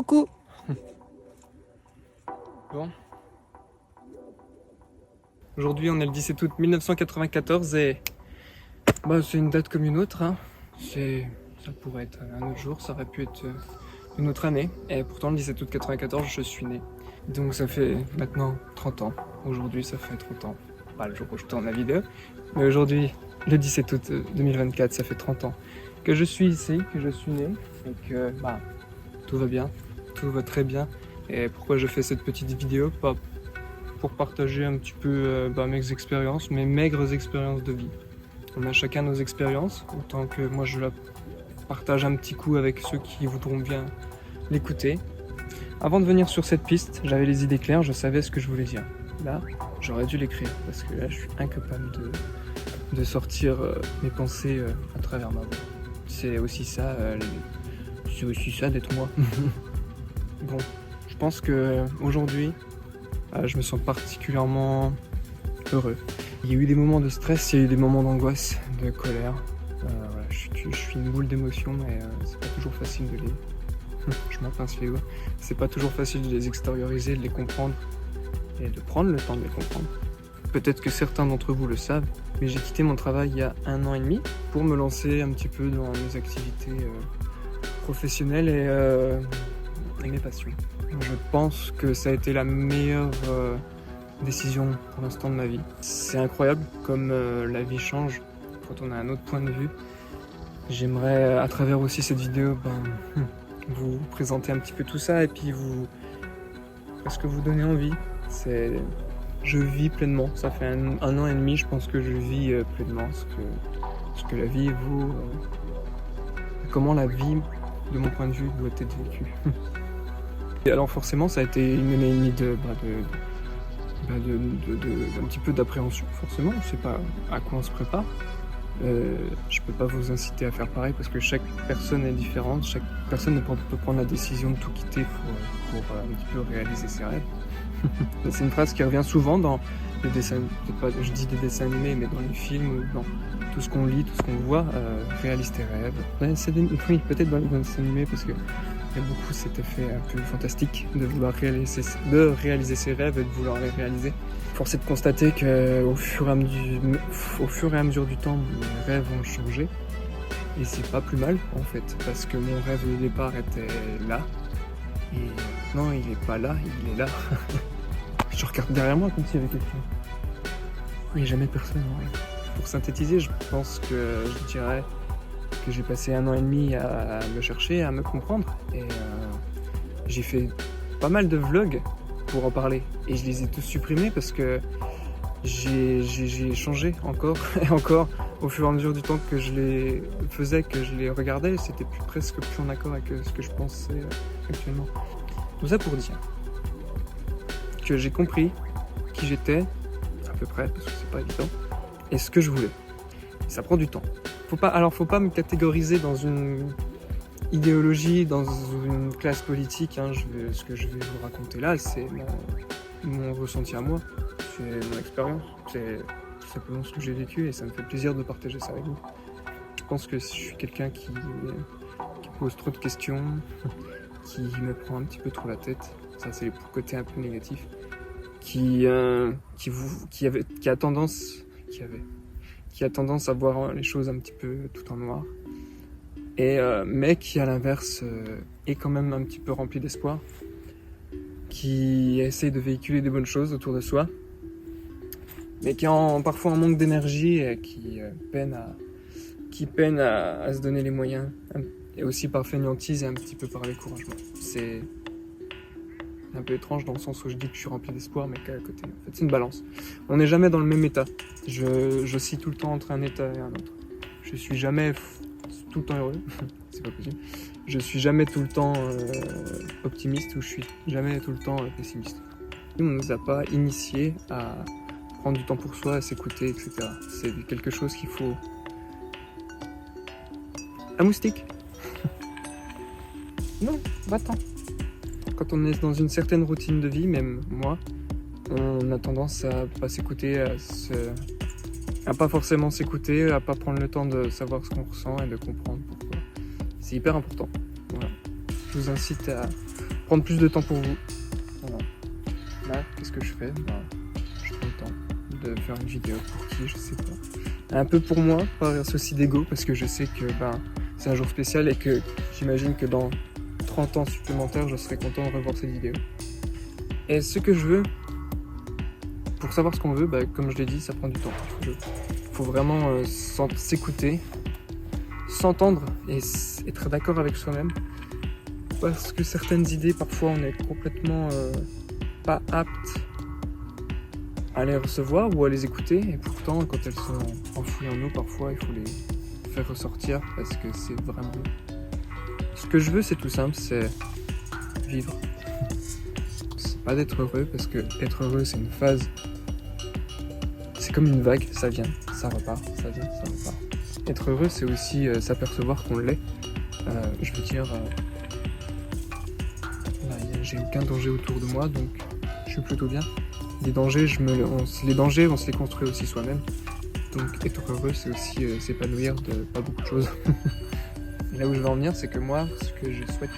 Coucou. Bon. Aujourd'hui, on est le 17 août 1994 et c'est une date comme une autre. Hein. Ça pourrait être un autre jour, ça aurait pu être une autre année. Et pourtant, le 17 août 94, je suis né. Donc ça fait maintenant 30 ans. Aujourd'hui, ça fait 30 ans. Pas le jour où je tourne la vidéo, mais aujourd'hui, le 17 août 2024, ça fait 30 ans que je suis ici, que je suis né et que tout va bien, tout va très bien. Et pourquoi je fais cette petite vidéo? Pour partager un petit peu mes expériences, mes maigres expériences de vie. On a chacun nos expériences, autant que moi je la partage un petit coup avec ceux qui voudront bien l'écouter. Avant de venir sur cette piste, j'avais les idées claires, je savais ce que je voulais dire. Là, j'aurais dû l'écrire, parce que là je suis incapable de sortir mes pensées à travers ma voix. C'est aussi ça d'être moi. Bon, je pense que aujourd'hui, je me sens particulièrement heureux. Il y a eu des moments de stress, il y a eu des moments d'angoisse, de colère. Je suis une boule d'émotions et c'est pas toujours facile de les... je m'en pince les doigts. C'est pas toujours facile de les extérioriser, de les comprendre et de prendre le temps de les comprendre. Peut-être que certains d'entre vous le savent, mais j'ai quitté mon travail il y a 1 an et demi pour me lancer un petit peu dans mes activités professionnelles et mes passions. Je pense que ça a été la meilleure décision pour l'instant de ma vie. C'est incroyable comme la vie change quand on a un autre point de vue. J'aimerais à travers aussi cette vidéo vous présenter un petit peu tout ça et puis presque vous donner envie. Je vis pleinement. Ça fait 1 an et demi, je pense que je vis pleinement ce que la vie vaut. Comment la vie, de mon point de vue, doit être vécue. Et alors forcément, ça a été 1 année et demie d'un petit peu d'appréhension. Forcément, on ne sait pas à quoi on se prépare. Je peux pas vous inciter à faire pareil parce que chaque personne est différente. Chaque personne ne peut prendre la décision de tout quitter pour un petit peu réaliser ses rêves. C'est une phrase qui revient souvent dans les dessins, je dis des dessins animés, mais dans les films, dans tout ce qu'on lit, tout ce qu'on voit, réalise tes rêves. Oui, peut-être dans les dessins animés parce que il y a beaucoup cet effet un peu fantastique de vouloir réaliser ses rêves et de vouloir les réaliser. Force est de constater qu'au fur et à mesure du temps, mes rêves ont changé. Et c'est pas plus mal en fait, parce que mon rêve de départ était là. Et non, il est pas là, il est là. Je regarde derrière moi comme s'il y avait quelqu'un. Il n'y a jamais personne en vrai. Pour synthétiser, je pense que je dirais que j'ai passé 1 an et demi à me chercher, à me comprendre. Et j'ai fait pas mal de vlogs pour en parler. Et je les ai tous supprimés parce que j'ai changé encore et encore au fur et à mesure du temps que je les faisais, que je les regardais. C'était presque plus en accord avec ce que je pensais actuellement. Tout ça pour dire que j'ai compris qui j'étais, à peu près, parce que c'est pas évident, et ce que je voulais. Et ça prend du temps. Faut pas me catégoriser dans une idéologie, dans une classe politique. Hein. Ce que je vais vous raconter là, c'est mon ressenti à moi, c'est mon expérience, c'est tout simplement ce que j'ai vécu et ça me fait plaisir de partager ça avec vous. Je pense que je suis quelqu'un qui pose trop de questions, qui me prend un petit peu trop la tête. Ça, c'est le côté un peu négatif, qui a tendance à voir les choses un petit peu tout en noir, mais qui à l'inverse est quand même un petit peu rempli d'espoir, qui essaye de véhiculer des bonnes choses autour de soi, mais qui est parfois en manque d'énergie et qui peine à se donner les moyens, et aussi par fainéantise et un petit peu par découragement. C'est un peu étrange dans le sens où je dis que je suis rempli d'espoir, mais qu'à côté, en fait, c'est une balance. On n'est jamais dans le même état. Je scie tout le temps entre un état et un autre. Je suis jamais tout le temps heureux, c'est pas possible. Je suis jamais tout le temps optimiste ou je suis jamais tout le temps pessimiste. On ne nous a pas initiés à prendre du temps pour soi, à s'écouter, etc. C'est quelque chose qu'il faut... Un moustique? Non, va-t'en. Quand on est dans une certaine routine de vie, même moi, on a tendance à pas s'écouter, à pas forcément s'écouter, à pas prendre le temps de savoir ce qu'on ressent et de comprendre pourquoi. C'est hyper important. Voilà. Je vous incite prendre plus de temps pour vous. Voilà. Là, qu'est-ce que je fais? Je prends le temps de faire une vidéo pour qui, je sais pas. Un peu pour moi, par souci d'ego, parce que je sais que c'est un jour spécial et que j'imagine que dans 30 ans supplémentaires, je serai content de revoir cette vidéo. Et ce que je veux, pour savoir ce qu'on veut, comme je l'ai dit, ça prend du temps. Il faut vraiment s'écouter, s'entendre et être d'accord avec soi-même. Parce que certaines idées, parfois, on est complètement pas apte à les recevoir ou à les écouter. Et pourtant, quand elles sont enfouies en nous, parfois, il faut les faire ressortir parce que c'est vraiment... Ce que je veux, c'est tout simple, c'est vivre. C'est pas d'être heureux, parce que être heureux, c'est une phase. C'est comme une vague, ça vient, ça repart, ça vient, ça repart. Être heureux, c'est aussi s'apercevoir qu'on l'est. Je veux dire, j'ai aucun danger autour de moi, donc je suis plutôt bien. Les dangers, on se les construit aussi soi-même. Donc être heureux, c'est aussi s'épanouir de pas beaucoup de choses. Et là où je veux en venir, c'est que moi, ce que je souhaite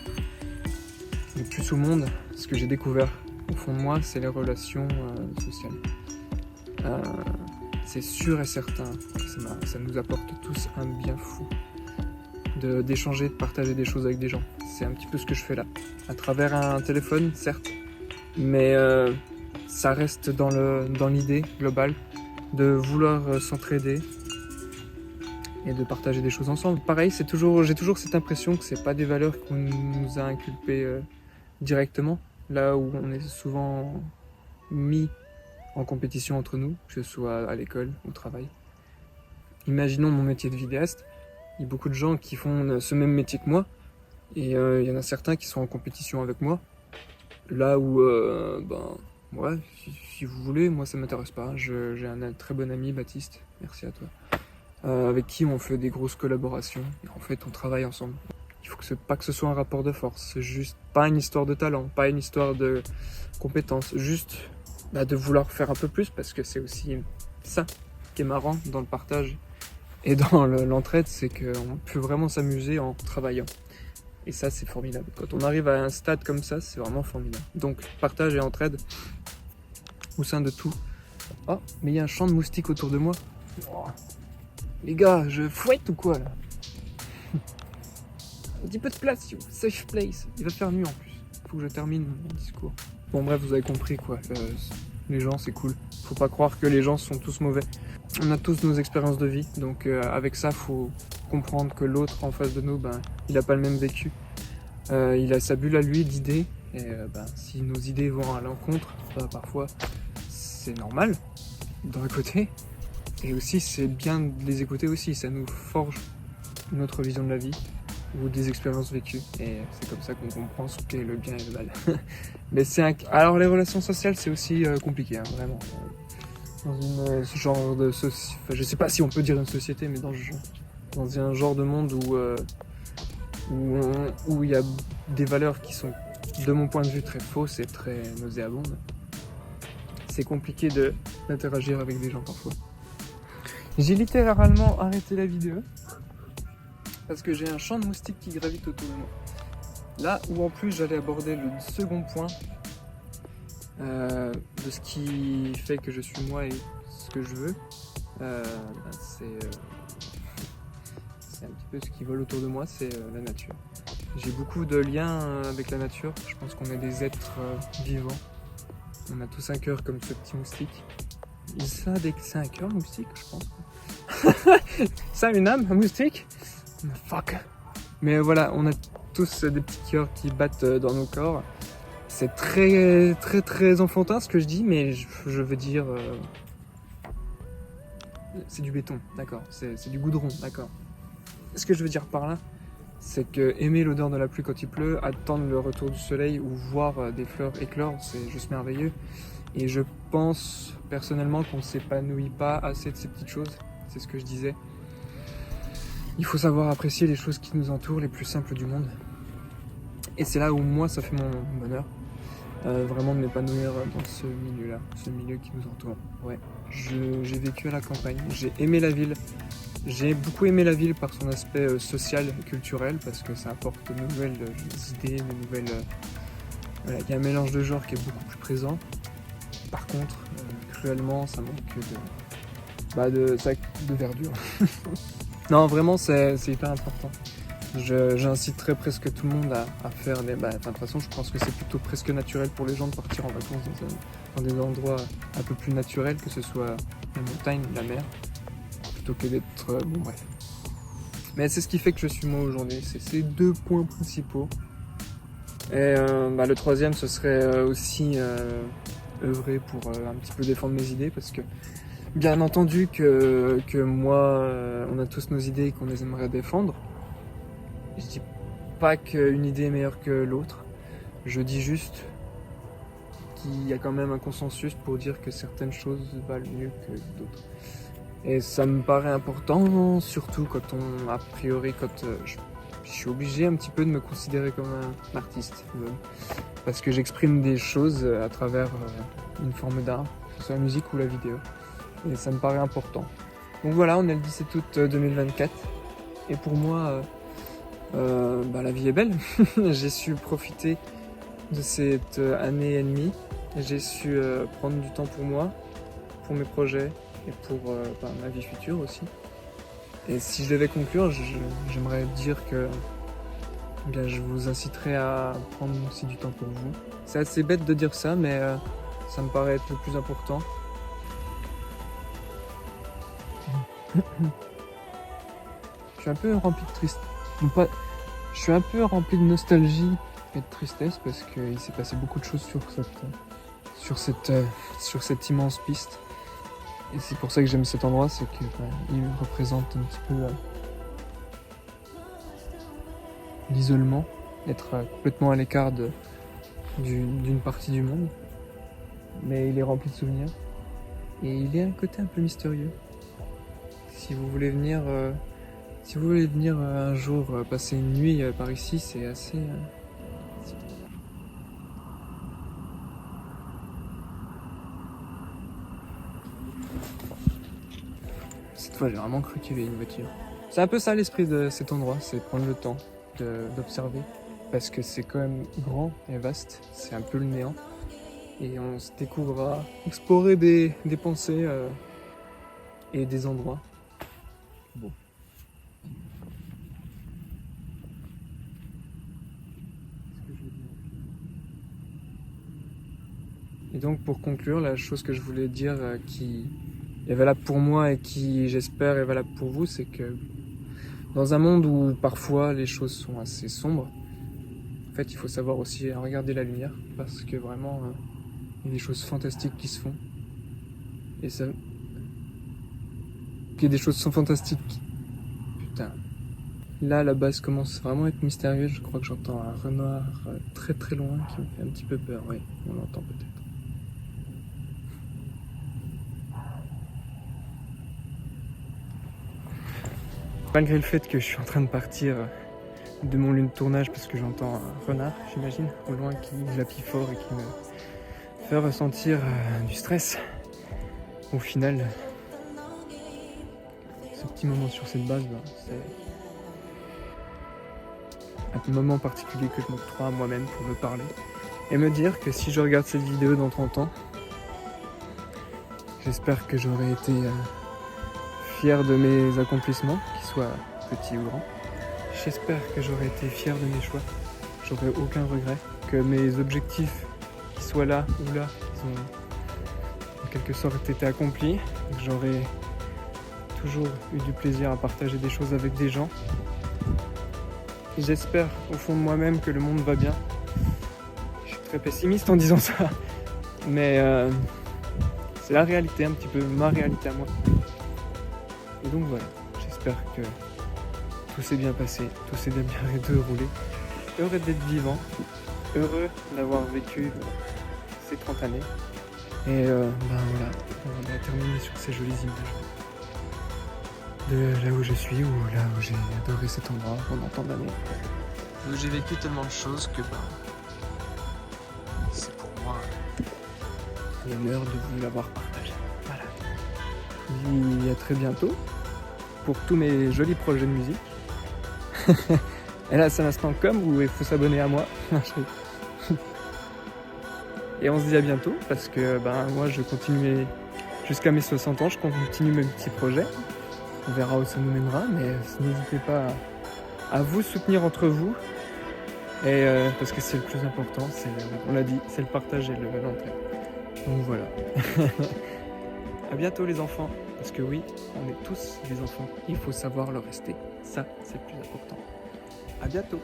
le plus au monde, ce que j'ai découvert au fond de moi, c'est les relations sociales. C'est sûr et certain que ça nous apporte tous un bien fou d'échanger, de partager des choses avec des gens. C'est un petit peu ce que je fais là, à travers un téléphone, certes, mais ça reste dans l'idée globale de vouloir s'entraider et de partager des choses ensemble. Pareil, j'ai toujours cette impression que c'est pas des valeurs qu'on nous a inculpées directement, là où on est souvent mis en compétition entre nous, que ce soit à l'école, au travail. Imaginons mon métier de vidéaste, il y a beaucoup de gens qui font ce même métier que moi, et il y en a certains qui sont en compétition avec moi, là où, ouais, si vous voulez, moi ça m'intéresse pas. J'ai un très bon ami, Baptiste, merci à toi, avec qui on fait des grosses collaborations, et en fait on travaille ensemble. Il faut pas que ce soit un rapport de force, c'est juste pas une histoire de talent, pas une histoire de compétence, juste de vouloir faire un peu plus, parce que c'est aussi ça qui est marrant dans le partage et dans l'entraide, c'est qu'on peut vraiment s'amuser en travaillant. Et ça, c'est formidable. Quand on arrive à un stade comme ça, c'est vraiment formidable. Donc, partage et entraide au sein de tout. Oh, mais il y a un champ de moustiques autour de moi. Oh. Les gars, je fouette ou quoi, là? Un petit peu de place, yo. Safe place. Il va faire nuit, en plus. Faut que je termine mon discours. Bon, bref, vous avez compris, quoi. Les gens, c'est cool. Faut pas croire que les gens sont tous mauvais. On a tous nos expériences de vie. Donc, avec ça, faut comprendre que l'autre en face de nous, il a pas le même vécu. Il a sa bulle à lui d'idées. Et si nos idées vont à l'encontre, parfois, c'est normal, d'un côté. Et aussi, c'est bien de les écouter aussi. Ça nous forge notre vision de la vie ou des expériences vécues. Et c'est comme ça qu'on comprend ce qu'est le bien et le mal. Mais alors, les relations sociales, c'est aussi compliqué, hein, vraiment. Dans ce genre de société, je sais pas si on peut dire une société, mais dans un genre de monde où il y a des valeurs qui sont, de mon point de vue, très fausses et très nauséabondes, c'est compliqué d'interagir avec des gens parfois. J'ai littéralement arrêté la vidéo parce que j'ai un champ de moustiques qui gravite autour de moi. Là où en plus j'allais aborder le second point de ce qui fait que je suis moi et ce que je veux, c'est un petit peu ce qui vole autour de moi, c'est la nature. J'ai beaucoup de liens avec la nature, je pense qu'on est des êtres vivants. On a tous un cœur comme ce petit moustique. C'est un cœur moustique, je pense. Ça a une âme, un moustique? Fuck. Mais voilà, on a tous des petits cœurs qui battent dans nos corps. C'est très très très enfantin ce que je dis, mais je veux dire... c'est du béton, d'accord. C'est du goudron, d'accord. Ce que je veux dire par là, c'est que aimer l'odeur de la pluie quand il pleut, attendre le retour du soleil ou voir des fleurs éclore, c'est juste merveilleux. Et je pense personnellement qu'on ne s'épanouit pas assez de ces petites choses, c'est ce que je disais. Il faut savoir apprécier les choses qui nous entourent, les plus simples du monde. Et c'est là où moi ça fait mon bonheur, vraiment de m'épanouir dans ce milieu-là, ce milieu qui nous entoure. Ouais, j'ai vécu à la campagne, j'ai aimé la ville. J'ai beaucoup aimé la ville par son aspect social et culturel, parce que ça apporte de nouvelles idées, de nouvelles Voilà, il y a un mélange de genres qui est beaucoup plus présent. Par contre, cruellement, ça manque de verdure. Non, vraiment, c'est hyper important. J'inciterais presque tout le monde à faire des... de toute façon, je pense que c'est plutôt presque naturel pour les gens de partir en vacances dans des endroits un peu plus naturels, que ce soit la montagne, la mer, plutôt que d'être... bon, bref. Mais c'est ce qui fait que je suis moi aujourd'hui. C'est ces 2 points principaux. Et le troisième, ce serait aussi œuvrer pour un petit peu défendre mes idées, parce que bien entendu que moi, on a tous nos idées et qu'on les aimerait défendre. Je dis pas qu'une idée est meilleure que l'autre, je dis juste qu'il y a quand même un consensus pour dire que certaines choses valent mieux que d'autres. Et ça me paraît important, surtout quand je suis obligé un petit peu de me considérer comme un artiste, parce que j'exprime des choses à travers une forme d'art, que ce soit la musique ou la vidéo, et ça me paraît important. Donc voilà, on est le 17 août 2024, et pour moi, la vie est belle. J'ai su profiter de cette année et demie, j'ai su prendre du temps pour moi, pour mes projets, et pour ma vie future aussi. Et si je devais conclure, j'aimerais dire que je vous inciterai à prendre aussi du temps pour vous. C'est assez bête de dire ça, mais ça me paraît être le plus important. Je suis un peu rempli de tristesse. Je suis un peu rempli de nostalgie et de tristesse parce qu'il s'est passé beaucoup de choses sur cette immense piste. Et c'est pour ça que j'aime cet endroit, c'est qu'il représente un petit peu l'isolement, être complètement à l'écart d'une partie du monde. Mais il est rempli de souvenirs. Et il y a un côté un peu mystérieux. Si vous voulez venir un jour passer une nuit par ici, c'est assez... Cette fois, j'ai vraiment cru qu'il y avait une voiture. C'est un peu ça l'esprit de cet endroit, c'est prendre le temps d'observer. Parce que c'est quand même grand et vaste, c'est un peu le néant. Et on se découvre à explorer des pensées et des endroits. Bon. Et donc pour conclure, la chose que je voulais dire qui est valable pour moi et qui j'espère est valable pour vous, c'est que dans un monde où parfois les choses sont assez sombres, en fait il faut savoir aussi regarder la lumière, parce que vraiment il y a des choses fantastiques qui se font. Et ça... Il y a des choses qui sont fantastiques. Putain. Là, la base commence vraiment à être mystérieuse. Je crois que j'entends un renard très très loin qui me fait un petit peu peur. Oui, on l'entend peut-être. Malgré le fait que je suis en train de partir de mon lieu de tournage parce que j'entends un renard, j'imagine, au loin qui jappit fort et qui me fait ressentir du stress, au final, ce petit moment sur cette base, c'est un moment particulier que je m'octroie à moi-même pour me parler et me dire que si je regarde cette vidéo dans 30 ans, j'espère que j'aurai été fier de mes accomplissements, qu'ils soient petits ou grands. J'espère que j'aurai été fier de mes choix, j'aurai aucun regret, que mes objectifs, qu'ils soient là ou là, ils ont en quelque sorte été accomplis, que j'aurai toujours eu du plaisir à partager des choses avec des gens. Et j'espère au fond de moi-même que le monde va bien. Je suis très pessimiste en disant ça, mais c'est la réalité, un petit peu ma réalité à moi. Et donc voilà, j'espère que tout s'est bien passé, tout s'est bien déroulé. Heureux d'être vivant, heureux d'avoir vécu ces 30 années. Et voilà, on va terminer sur ces jolies images de là où je suis, ou là où j'ai adoré cet endroit pendant tant d'années. Où j'ai vécu tellement de choses que c'est pour moi l'honneur de vous l'avoir partagé. Voilà. Je vous dis à très bientôt pour tous mes jolis projets de musique. Et là, c'est l'instant com où il faut s'abonner à moi. Et on se dit à bientôt parce que moi je continue jusqu'à mes 60 ans, je continue mes petits projets. On verra où ça nous mènera, mais n'hésitez pas à vous soutenir entre vous. Et parce que c'est le plus important, on l'a dit, c'est le partage et l'entraide. Donc voilà. À bientôt les enfants, parce que oui, on est tous des enfants. Il faut savoir le rester. Ça, c'est le plus important. À bientôt.